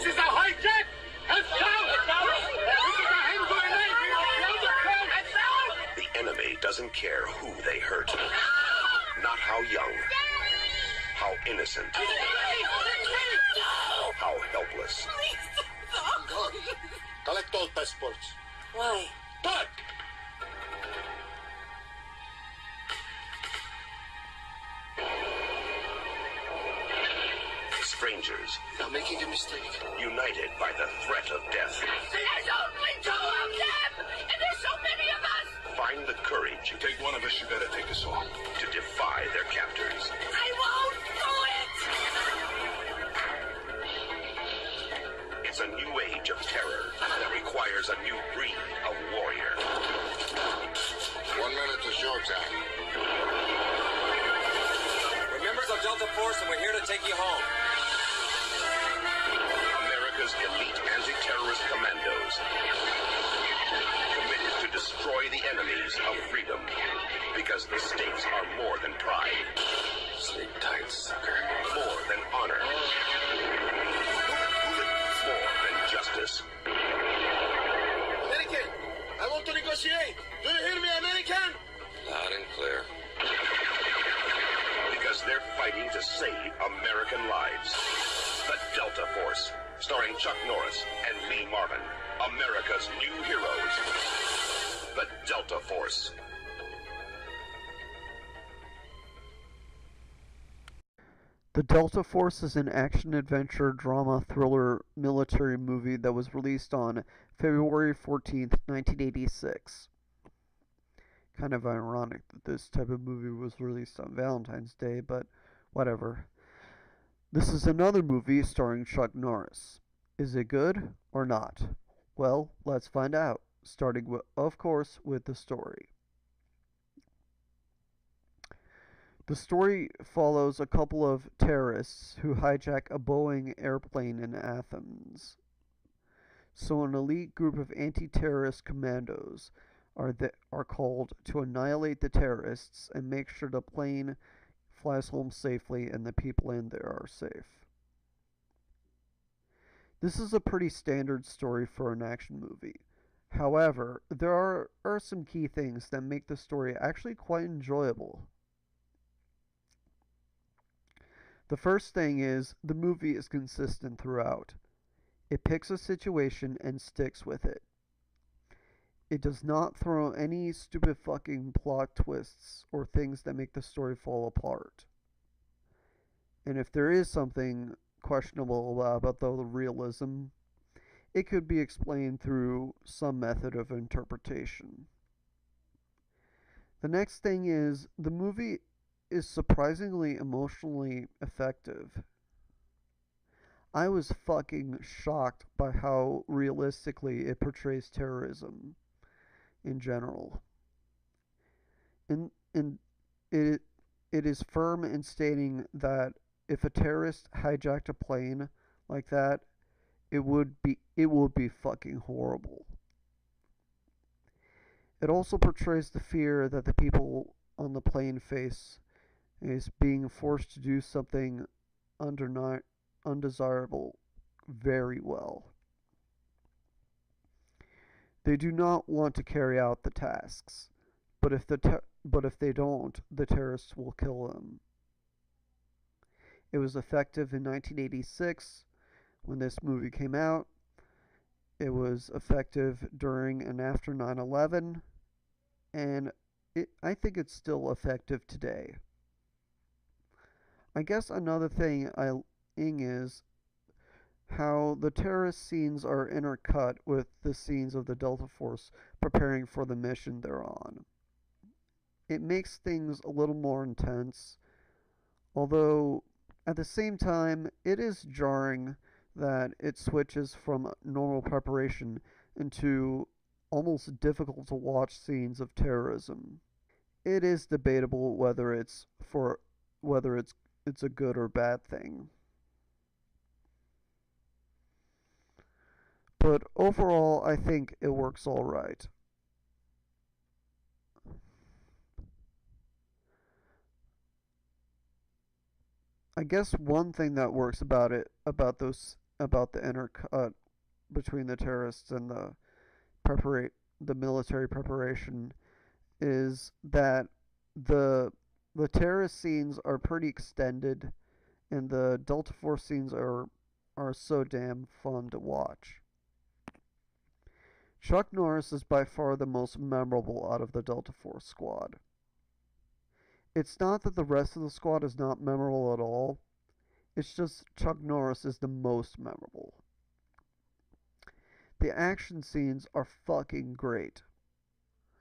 This is a hijack! Heads down! This is a hand grenade! Heads down! The enemy doesn't care who they hurt. Not how young. How innocent. How helpless. Collect all passports. Why? But Strangers, you're making a mistake. united by the threat of death. There's only two of them! And there's so many of us! Find the courage You take one of us, you better take us all. to defy their captors. I won't do it! It's a new age of terror that requires a new breed of warrior. 1 minute to showtime. We're members of Delta Force and we're here to take you home. America's elite anti-terrorist commandos. Committed to destroy the enemies of freedom. Because the stakes are more than pride. Sleep tight, sucker. More than honor. More than justice. American, I want to negotiate. Do you hear me, American? Loud and clear. Because they're fighting to save American lives. The Delta Force, starring Chuck Norris and Lee Marvin. America's new heroes. The Delta Force. The Delta Force is an action-adventure drama thriller military movie that was released on February 14th, 1986. Kind of ironic that this type of movie was released on Valentine's Day, but whatever. This is another movie starring Chuck Norris. Is it good or not? Well, let's find out, starting with, of course, with the story. The story follows a couple of terrorists who hijack a Boeing airplane in Athens. So an elite group of anti-terrorist commandos are called to annihilate the terrorists and make sure the plane flies home safely and the people in there are safe. This is a pretty standard story for an action movie. However, there are some key things that make the story actually quite enjoyable. The first thing is, the movie is consistent throughout. It picks a situation and sticks with it. It does not throw any stupid fucking plot twists or things that make the story fall apart. And if there is something questionable about the realism, it could be explained through some method of interpretation. The next thing is, the movie is surprisingly emotionally effective. I was fucking shocked by how realistically it portrays terrorism in general. And it is firm in stating that if a terrorist hijacked a plane like that, it would be fucking horrible. It also portrays the fear that the people on the plane face is being forced to do something undesirable very well. They do not want to carry out the tasks, but if they don't, the terrorists will kill them. It was effective in 1986 when this movie came out. It was effective during and after 9/11, and I think it's still effective today. I guess another thing is how the terrorist scenes are intercut with the scenes of the Delta Force preparing for the mission they're on. It makes things a little more intense, although at the same time it is jarring that it switches from normal preparation into almost difficult to watch scenes of terrorism. It is debatable whether it's a good or bad thing. But overall, I think it works all right. I guess one thing that works about about the intercut between the terrorists and the military preparation is that the the terrorist scenes are pretty extended, and the Delta Force scenes are so damn fun to watch. Chuck Norris is by far the most memorable out of the Delta Force squad. It's not that the rest of the squad is not memorable at all, it's just Chuck Norris is the most memorable. The action scenes are fucking great.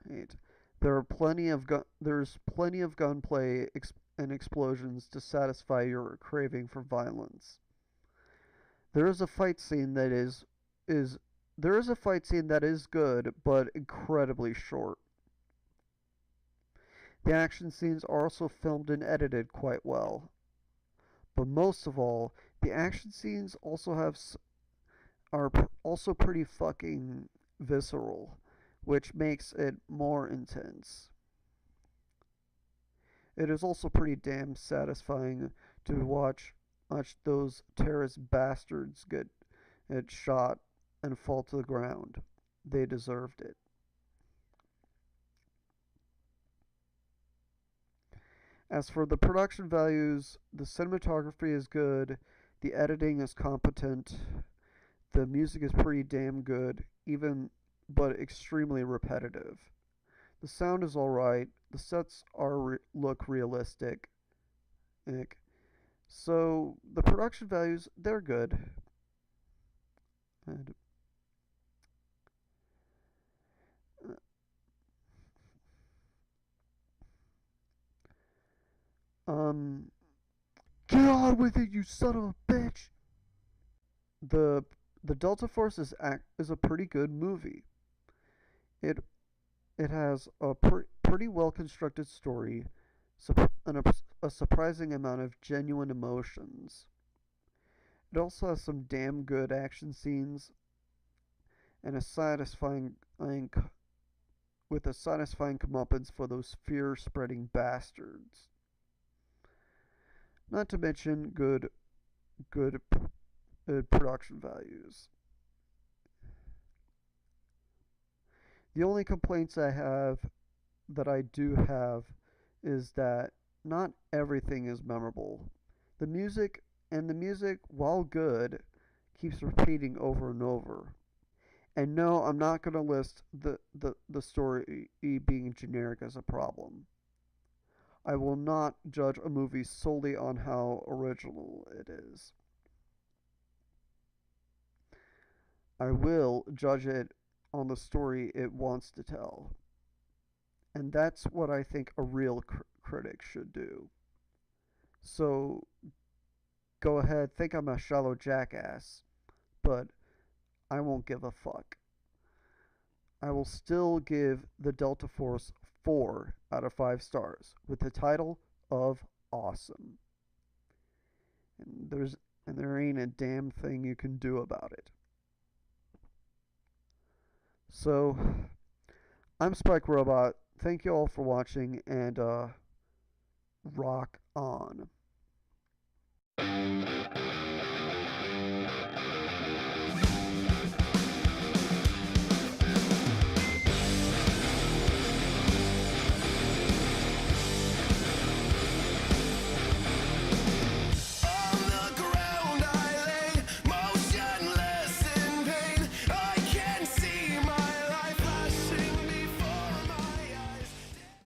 Right? There's plenty of gunplay and explosions to satisfy your craving for violence. There is a fight scene that is there is a fight scene that is good but incredibly short. The action scenes are also filmed and edited quite well. But most of all, the action scenes are also pretty fucking visceral, which makes it more intense. It is also pretty damn satisfying to watch those terrorist bastards get shot and fall to the ground. They deserved it. As for the production values, the cinematography is good, the editing is competent, the music is pretty damn good, even but extremely repetitive. The sound is alright, the sets look realistic. So the production values, they're good. And get on with it, you son of a bitch. The Delta Force is a pretty good movie. It has a pretty well constructed story, and a surprising amount of genuine emotions. It also has some damn good action scenes, and with a satisfying comeuppance for those fear-spreading bastards. Not to mention good production values. The only complaints that I do have, is that not everything is memorable. The music, while good, keeps repeating over and over. And no, I'm not going to list the story being generic as a problem. I will not judge a movie solely on how original it is. I will judge it on the story it wants to tell. And that's what I think a real critic should do. So, go ahead, think I'm a shallow jackass, but I won't give a fuck. I will still give the Delta Force 4 out of 5 stars with the title of awesome. And there ain't a damn thing you can do about it. So, I'm Spike Robot. Thank you all for watching, and rock on.